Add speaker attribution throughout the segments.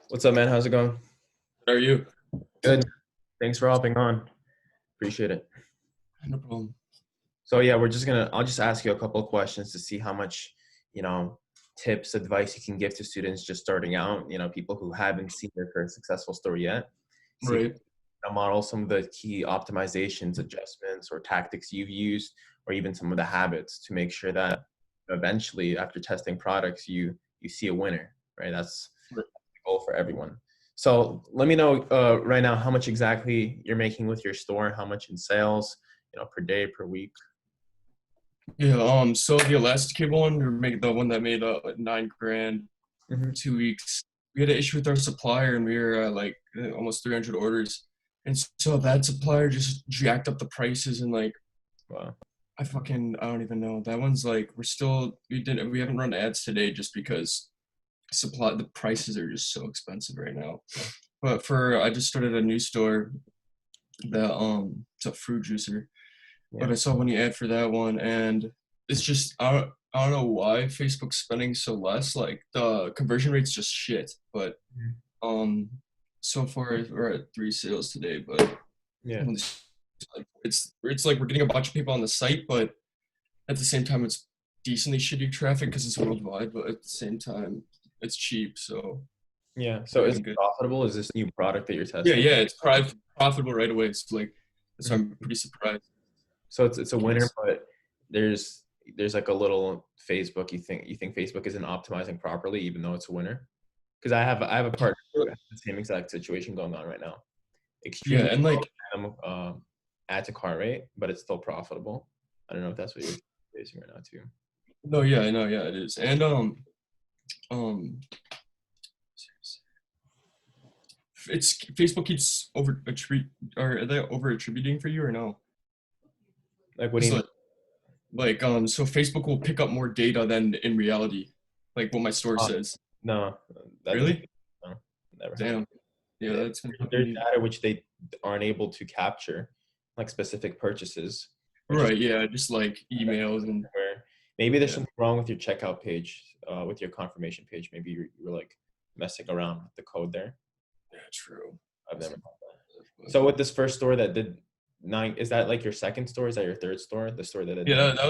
Speaker 1: What's up, man? How's it going?
Speaker 2: How are you?
Speaker 1: Good. Thanks for hopping on. Appreciate it.
Speaker 2: No problem.
Speaker 1: So yeah, I'll just ask you a couple of questions to see how much, you know, tips, advice you can give to students just starting out, people who haven't seen their first successful story yet. See if you
Speaker 2: Right.
Speaker 1: can model some of the key optimizations, adjustments, or tactics you've used, or even some of the habits to make sure that eventually after testing products, you see a winner, right? That's
Speaker 2: Right.
Speaker 1: the goal for everyone. So let me know right now how much exactly you're making with your store, how much in sales, per day, per week.
Speaker 2: Yeah. So the Elasticable one, we made the one that made like 9 grand,
Speaker 1: Hmm.
Speaker 2: 2 weeks. We had an issue with our supplier, and we were at like almost 300 orders, and so that supplier just jacked up the prices, and like
Speaker 1: Wow.
Speaker 2: I don't even know. That one's like we haven't run ads today just because the prices are just so expensive right now. But for I just started a new store that it's a fruit juicer. But
Speaker 1: Yeah.
Speaker 2: I saw one you ad for that one, and it's just I don't know why Facebook's spending so less. Like the conversion rate's just shit. But um, so far we're at 3 sales today, but
Speaker 1: Yeah.
Speaker 2: it's like we're getting a bunch of people on the site, but at the same time it's decently shitty traffic because it's worldwide. But at the same time, it's cheap, so
Speaker 1: Yeah. So
Speaker 2: we're
Speaker 1: is
Speaker 2: doing
Speaker 1: it
Speaker 2: good.
Speaker 1: profitable? Is this new product that you're
Speaker 2: Yeah,
Speaker 1: testing?
Speaker 2: yeah, it's profitable right away. It's like so
Speaker 1: Mhm.
Speaker 2: I'm pretty surprised.
Speaker 1: So it's a winner,
Speaker 2: Case.
Speaker 1: but there's there's like a little Facebook. You think Facebook isn't optimizing properly, even though it's a winner? Because I have a partner who has the same exact situation going on right now.
Speaker 2: Yeah,
Speaker 1: Extremely
Speaker 2: and like
Speaker 1: low add to cart rate, but it's still profitable. I don't know if that's what you're facing right now too.
Speaker 2: no, yeah, I know, yeah, it is. And um it's Facebook keeps over attribute or are they over attributing for you or no?
Speaker 1: Like, what do
Speaker 2: It's
Speaker 1: you mean?
Speaker 2: so Facebook will pick up more data than in reality, like what my store
Speaker 1: Uh,
Speaker 2: says.
Speaker 1: no, that doesn't.
Speaker 2: Really?
Speaker 1: No, never happened.
Speaker 2: Damn. Yeah, that's been fucking
Speaker 1: There's
Speaker 2: neat.
Speaker 1: data which they aren't able to capture, like specific purchases, which is
Speaker 2: Right, yeah, just like emails and
Speaker 1: where maybe there's
Speaker 2: yeah,
Speaker 1: something wrong with your checkout page, with your confirmation page. Maybe you were like messing around with the code there.
Speaker 2: yeah, true.
Speaker 1: I've never
Speaker 2: That's
Speaker 1: had that.
Speaker 2: but
Speaker 1: So with this first store that did nine, is that like your second store? Is that your third store? The store that did
Speaker 2: yeah,
Speaker 1: nine?
Speaker 2: that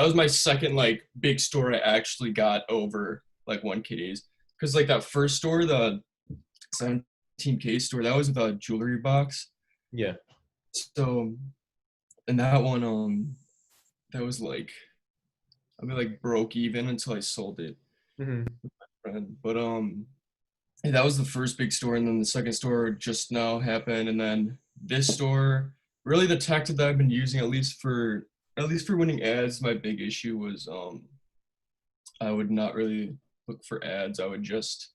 Speaker 2: was my second like big store I actually got over like 1K because like that first store, the 17K store, that was the jewelry box.
Speaker 1: Yeah.
Speaker 2: So and that one that was like I mean like broke even until I sold it.
Speaker 1: Hmm.
Speaker 2: But and that was the first big store, and then the second store just now happened, and then this store. Really, the tactic that I've been using, at least for winning ads, my big issue was I would not really look for ads. I would just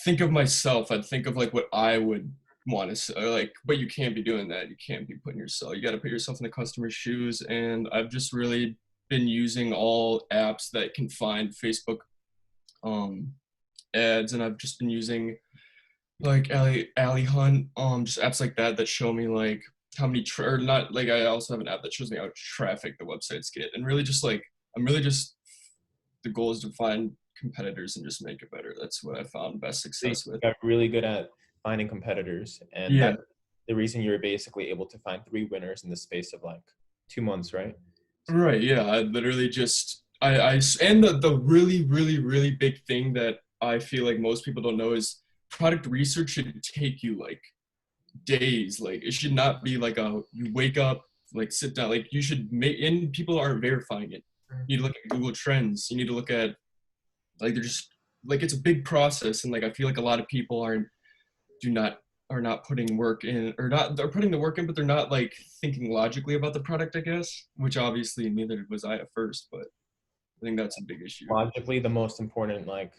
Speaker 2: think of myself. I'd think of like what I would want to say. Like, but you can't be doing that. You can't be putting yourself. You got to put yourself in the customer's shoes. And I've just really been using all apps that can find Facebook um, ads, and I've just been using like Alley Hunt, just apps like that that show me like how many or not like I also have an app that shows me how much traffic the websites get, and really just like I'm really just the goal is to find competitors and just make it better. That's what I found best
Speaker 1: You
Speaker 2: success with.
Speaker 1: got really good at finding competitors, and
Speaker 2: Yeah,
Speaker 1: that's the reason you were basically able to find three winners in the space of like 2 months, right?
Speaker 2: right. Yeah, I literally just and the really big thing that I feel like most people don't know is product research should take you like days. Like it should not be like a you wake up, like sit down, like you should make and people aren't verifying it. You need to look at Google Trends. You need to look at like they're just like it's a big process, and like I feel like a lot of people aren't do not are not putting work in or not they're putting the work in, but they're not like thinking logically about the product, I guess, which obviously neither was I at first, but I think that's a big issue.
Speaker 1: Logically, the most important like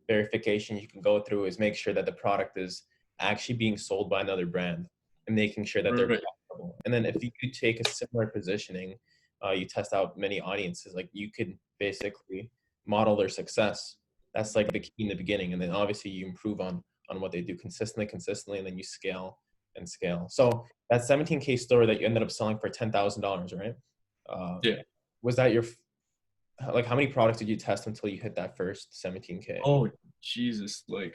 Speaker 1: verification you can go through is make sure that the product is actually being sold by another brand and making sure that they're
Speaker 2: Right.
Speaker 1: profitable. And then if you could take a similar positioning, you test out many audiences, like you could basically model their success. That's like the key in the beginning, and then obviously you improve on what they do consistently, and then you scale and scale. So that 17K store that you ended up selling for $10,000, right? Uh,
Speaker 2: Yeah.
Speaker 1: was that your like, how many products did you test until you hit that first 17K?
Speaker 2: Oh Jesus, like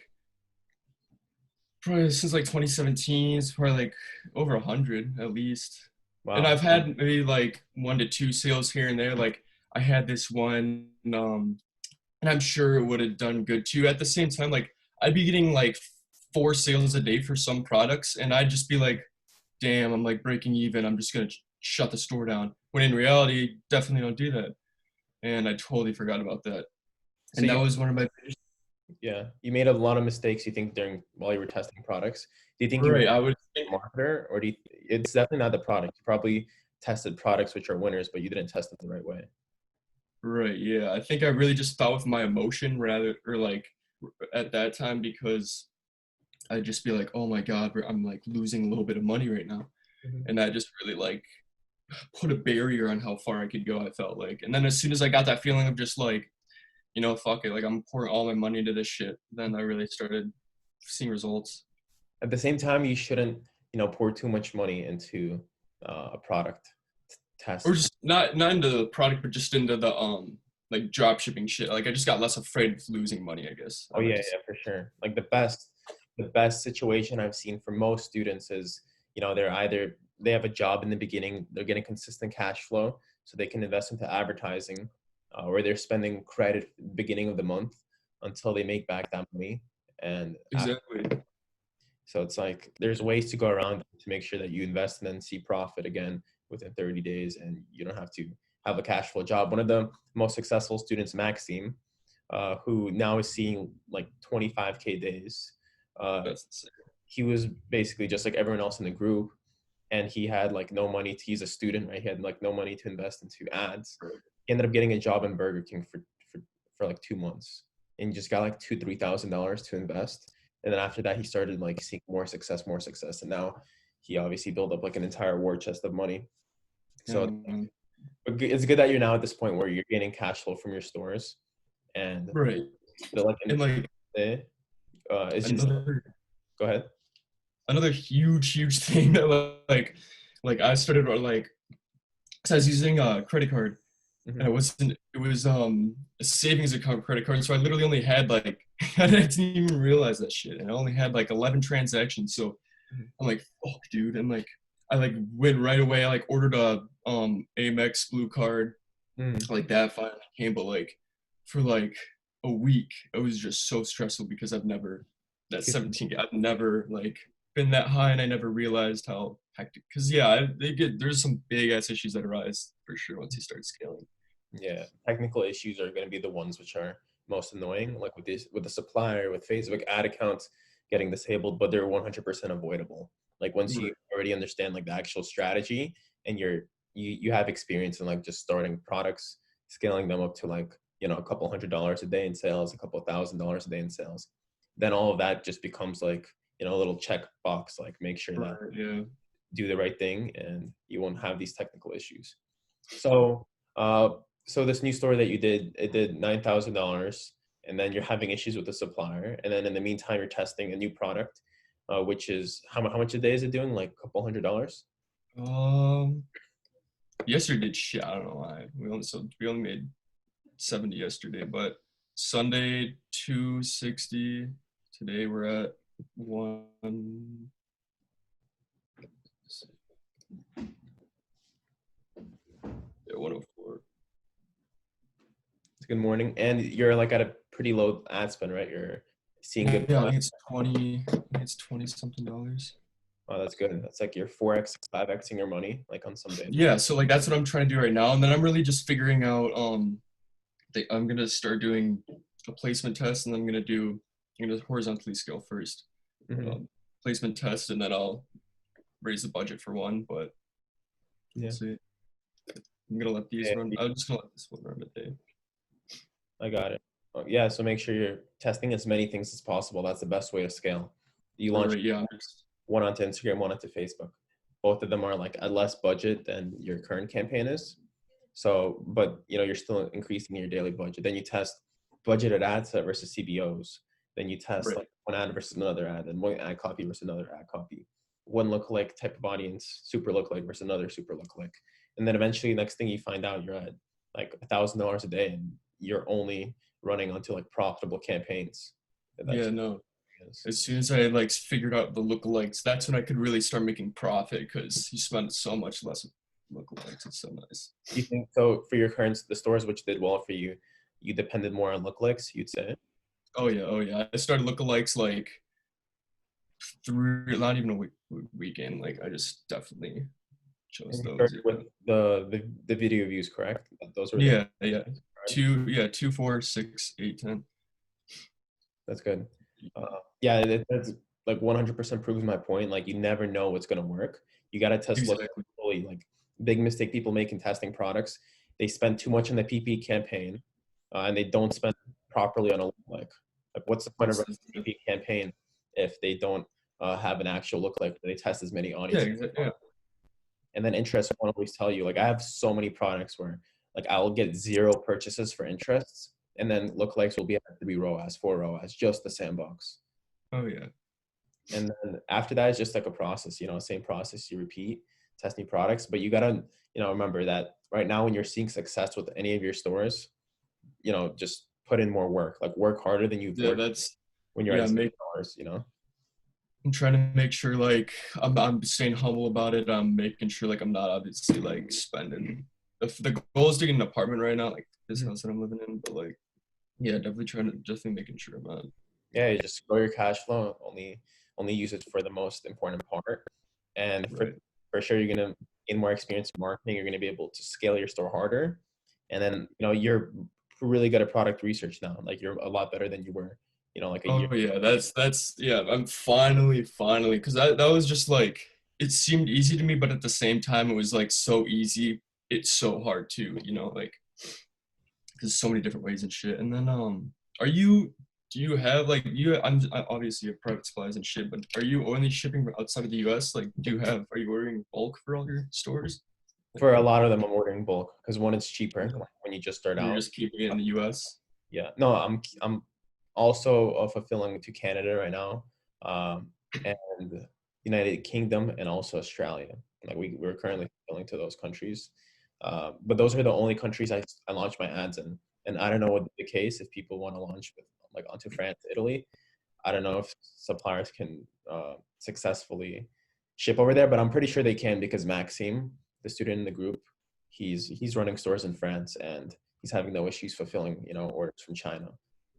Speaker 2: probably since like 2017. It's probably like over 100 at least. And
Speaker 1: Wow.
Speaker 2: I've had maybe like 1 to 2 sales here and there. Like I had this one, and I'm sure it would have done good too. At the same time, like I'd be getting like 4 sales a day for some products, and I'd just be like, damn, I'm like breaking even. I'm just gonna shut the store down. When in reality, definitely don't do that. And I totally forgot about that.
Speaker 1: So
Speaker 2: And that
Speaker 1: you,
Speaker 2: was one of my
Speaker 1: yeah, you made a lot of mistakes, you think, during while you were testing products. Do you think you were
Speaker 2: right. I would
Speaker 1: a marketer, or it's definitely not the product. You probably tested products which are winners, but you didn't test them the right way.
Speaker 2: right. Yeah, I think I really just thought with my emotion rather, or like at that time because I'd just be like, oh my god, I'm like losing a little bit of money right now,
Speaker 1: Mhm.
Speaker 2: and that just really like put a barrier on how far I could go. I felt like, and then as soon as I got that feeling of just like, fuck it, like I'm pouring all my money into this shit, then I really started seeing results.
Speaker 1: At the same time, you shouldn't, pour too much money into a product
Speaker 2: Or
Speaker 1: test.
Speaker 2: just not into the product, but just into the like drop shipping shit. Like I just got less afraid of losing money, I guess
Speaker 1: Oh
Speaker 2: I like
Speaker 1: yeah,
Speaker 2: to say.
Speaker 1: yeah, for sure. Like the best situation I've seen for most students is, they have a job in the beginning, they're getting consistent cash flow, so they can invest into advertising, or they're spending credit at the beginning of the month until they make back that money. And
Speaker 2: Exactly.
Speaker 1: so it's like there's ways to go around to make sure that you invest and then see profit again within 30 days, and you don't have to have a cash flow job. One of the most successful students, Maxim, who now is seeing like 25K days. Uh,
Speaker 2: That's
Speaker 1: he was basically just like everyone else in the group, and he had like no money. He's a student, right? He had like no money to invest into ads. He ended up getting a job in Burger King for like 2 months, and he just got like $2,000-3,000 to invest. And then after that, he started like seeing more success, and now he obviously built up like an entire war chest of money. So
Speaker 2: yeah,
Speaker 1: it's good that you're now at this point where you're getting cash flow from your stores, and
Speaker 2: right.
Speaker 1: the like
Speaker 2: And like
Speaker 1: day, it's just
Speaker 2: another
Speaker 1: go ahead.
Speaker 2: another huge thing that like I started like, cause I was using a credit card, and
Speaker 1: Hmm.
Speaker 2: it was a savings account credit card, so I literally only had like I didn't even realize that shit, and I only had like 11 transactions. So I'm like, fuck, dude, and like I like went right away. I like ordered a Amex blue card,
Speaker 1: Mm.
Speaker 2: like that finally came, but like for like a week, it was just so stressful because I've never like been that high, and I never realized how hectic. Because yeah, there's some big ass issues that arise for sure once you start scaling.
Speaker 1: Yeah, technical issues are going to be the ones which are most annoying, like with the supplier, with Facebook ad accounts getting disabled, but they're 100% avoidable. Like once you
Speaker 2: Right,
Speaker 1: already understand like the actual strategy, and you have experience in like just starting products, scaling them up to like, a couple $100 a day in sales, a couple $1,000 a day in sales, then all of that just becomes like, a little check box, like make sure that
Speaker 2: right, yeah.
Speaker 1: do the right thing and you won't have these technical issues. So, uh, so this new store that you did, it did $9,000, and then you're having issues with the supplier, and then in the meantime, you're testing a new product, which is how much a day is it doing? Like a couple $100s?
Speaker 2: Um, Yesterday did shit. I don't know why. We only made 70 yesterday, but Sunday 260. Today we're at one. Yeah, 104.
Speaker 1: Good morning, and you're like at a pretty low ad spend, right? You're seeing good.
Speaker 2: Yeah, I think it's 20. I think it's 20 something dollars.
Speaker 1: Oh, that's good. That's like you're 4x, 5xing your money, like on some days.
Speaker 2: Yeah, so like that's what I'm trying to do right now, and then I'm really just figuring out. I'm gonna start doing a placement test, and I'm gonna horizontally scale first.
Speaker 1: Hmm.
Speaker 2: Placement test, and then I'll raise the budget for one. But
Speaker 1: Yeah.
Speaker 2: let's see. I'm gonna let these
Speaker 1: Yeah,
Speaker 2: run. I'm just gonna let this one run a day.
Speaker 1: I got it. Yeah, so make sure you're testing as many things as possible. That's the best way to scale. You launch
Speaker 2: Right, yeah.
Speaker 1: one onto Instagram, one onto Facebook. Both of them are like at less budget than your current campaign is. So, but you're still increasing your daily budget. Then you test budgeted ad set versus CBOs. Then you test
Speaker 2: Right,
Speaker 1: like one ad versus another ad, and one ad copy versus another ad copy. One lookalike type of audience, super lookalike versus another super lookalike. And then eventually, next thing you find out, you're at like $1,000 a day, and you're only running onto like profitable campaigns. And that's
Speaker 2: yeah, no.
Speaker 1: is.
Speaker 2: As soon as I like figured out the lookalikes, that's when I could really start making profit because you spend so much less on lookalikes. It's so nice.
Speaker 1: Do you think so for your current the stores which did well for you, you depended more on lookalikes, you'd say?
Speaker 2: Oh yeah. I started lookalikes like through not even a weekend. Like I just definitely chose
Speaker 1: And you
Speaker 2: those.
Speaker 1: started with the video views, correct? Those were the
Speaker 2: Yeah. 2, 4, 6, 8, 10.
Speaker 1: that's good. Yeah, that's like 100% proves my point. Like you never know what's gonna work. You gotta test look
Speaker 2: Exactly.
Speaker 1: fully. Like big mistake people make in testing products, they spend too much on the PP campaign, and they don't spend properly on a lookalike. Like what's the point of a PP campaign if they don't have an actual lookalike? They test as many
Speaker 2: Yeah,
Speaker 1: audiences.
Speaker 2: exactly. Yeah.
Speaker 1: And then interest will always tell you. Like I have so many products where like I'll get 0 purchases for interests, and then lookalikes will be at 3 ROAS, 4 ROAS, just the sandbox.
Speaker 2: Oh yeah.
Speaker 1: And then after that, it's just like a process, same process you repeat, test new products. But you gotta, remember that right now when you're seeing success with any of your stores, just put in more work, like work harder than you've
Speaker 2: Yeah,
Speaker 1: worked
Speaker 2: that's
Speaker 1: when you're
Speaker 2: yeah.
Speaker 1: at $0.
Speaker 2: I'm trying to make sure like I'm staying humble about it. I'm making sure like I'm not obviously like spending. The goal is to get an apartment right now, like this house that I'm living in. But like, yeah, definitely making sure I'm not.
Speaker 1: Yeah, you just grow your cash flow, only use it for the most important part. And
Speaker 2: Right.
Speaker 1: for sure you're gonna gain more experience in marketing, you're gonna be able to scale your store harder. And then, you're really good at product research now. Like you're a lot better than you were, like a year.
Speaker 2: Oh yeah, that's yeah. I'm finally because that was just like it seemed easy to me, but at the same time it was like so easy. It's so hard too, like there's so many different ways and shit. And then are you do you have like obviously you have private supplies and shit, but are you only shipping outside of the US? Like are you ordering bulk for all your stores? Like,
Speaker 1: For a lot of them, I'm ordering bulk because one, it's cheaper when you just start
Speaker 2: you're
Speaker 1: out.
Speaker 2: just keeping it in the US?
Speaker 1: Yeah, no, I'm also fulfilling to Canada right now, and United Kingdom and also Australia. Like we're currently fulfilling to those countries, but those are the only countries I launch my ads in. And I don't know what the case if people want to launch with like onto France, Italy. I don't know if suppliers can successfully ship over there, but I'm pretty sure they can because Maxim, the student in the group, he's running stores in France and he's having no issues fulfilling orders from China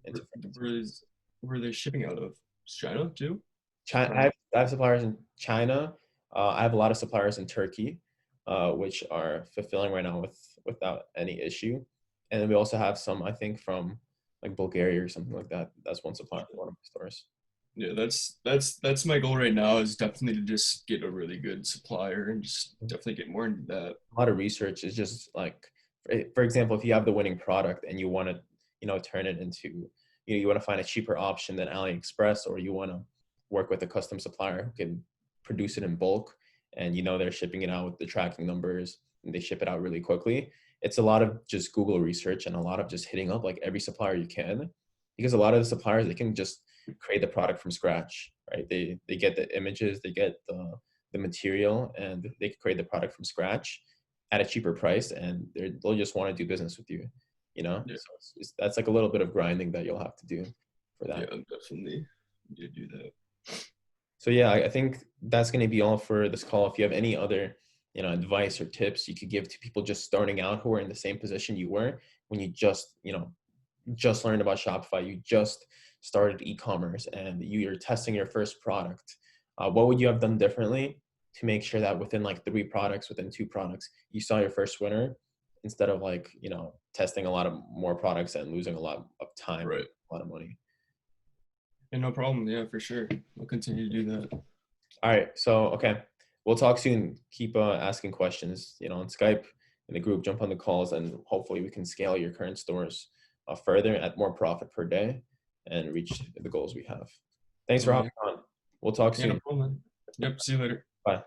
Speaker 1: into France.
Speaker 2: Where are they shipping out of? China too?
Speaker 1: China, I have suppliers in China. I have a lot of suppliers in Turkey, which are fulfilling right now without any issue. And then we also have some, I think, from like Bulgaria or something like that. That's one supplier for one of my stores.
Speaker 2: Yeah, that's my goal right now is definitely to just get a really good supplier and just definitely get more into that.
Speaker 1: A lot of research is just like, for example, if you have the winning product and you want to, turn it into, you want to find a cheaper option than AliExpress, or you want to work with a custom supplier who can produce it in bulk and they're shipping it out with the tracking numbers and they ship it out really quickly. It's a lot of just Google research and a lot of just hitting up like every supplier you can, because a lot of the suppliers, they can just create the product from scratch, right? They get the images, they get the material, and they can create the product from scratch at a cheaper price, and they'll just want to do business with you,
Speaker 2: Yeah.
Speaker 1: So that's like a little bit of grinding that you'll have to do for that.
Speaker 2: Yeah, definitely do that.
Speaker 1: So yeah, I think that's going to be all for this call. If you have any other, advice or tips you could give to people just starting out who are in the same position you were when you just learned about Shopify, you just started e-commerce, and you're testing your first product, what would you have done differently to make sure that within like 3 products, within 2 products, you saw your first winner, instead of like, testing a lot of more products and losing a lot of time,
Speaker 2: Right.
Speaker 1: a lot of money?
Speaker 2: Yeah, no problem. Yeah, for sure. I'll continue to do that.
Speaker 1: All right. So, okay. We'll talk soon. Keep asking questions, on Skype, in the group, jump on the calls, and hopefully we can scale your current stores further at more profit per day and reach the goals we have. Thanks for hopping on. We'll talk
Speaker 2: Yeah, no
Speaker 1: soon.
Speaker 2: problem, man. Yep, see you later.
Speaker 1: Bye.